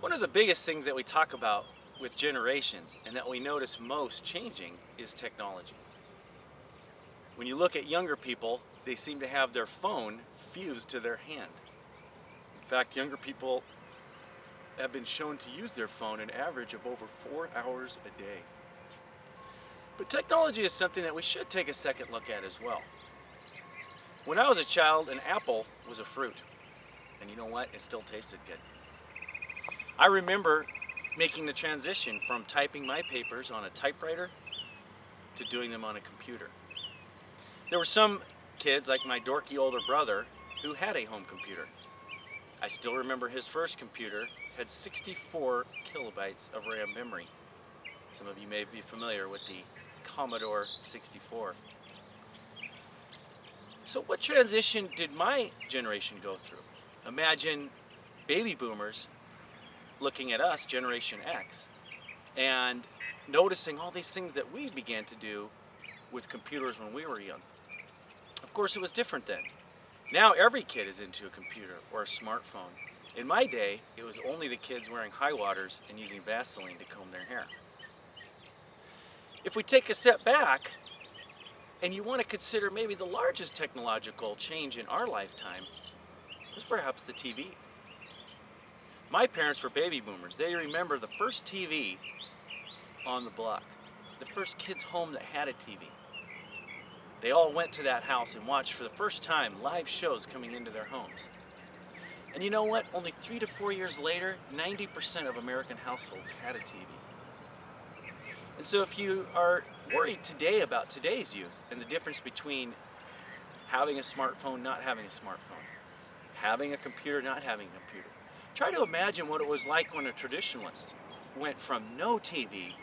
One of the biggest things that we talk about with generations and that we notice most changing is technology. When you look at younger people, they seem to have their phone fused to their hand. In fact, younger people have been shown to use their phone an average of over 4 hours a day. But technology is something that we should take a second look at as well. When I was a child, an apple was a fruit. And you know what? It still tasted good. I remember making the transition from typing my papers on a typewriter to doing them on a computer. There were some kids, like my dorky older brother, who had a home computer. I still remember his first computer had 64 kilobytes of RAM memory. Some of you may be familiar with the Commodore 64. So what transition did my generation go through? Imagine baby boomers looking at us, Generation X, and noticing all these things that we began to do with computers when we were young. Of course, it was different then. Now every kid is into a computer or a smartphone. In my day, it was only the kids wearing high waters and using Vaseline to comb their hair. If we take a step back, and you want to consider maybe the largest technological change in our lifetime, was perhaps the TV. My parents were baby boomers. They remember the first TV on the block, the first kids' home that had a TV. They all went to that house and watched for the first time live shows coming into their homes. And you know what? Only 3 to 4 years later, 90% of American households had a TV. And so if you are worried today about today's youth and the difference between having a smartphone, not having a smartphone, having a computer, not having a computer, try to imagine what it was like when a traditionalist went from no TV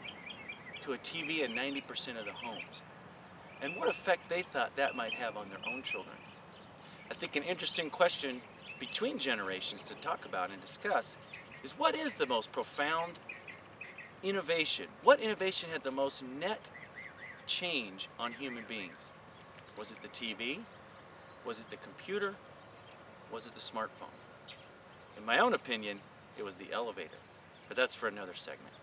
to a TV in 90% of the homes, and what effect they thought that might have on their own children. I think an interesting question between generations to talk about and discuss is, what is the most profound innovation? What innovation had the most net change on human beings? Was it the TV? Was it the computer? Was it the smartphone? In my own opinion, it was the elevator, but that's for another segment.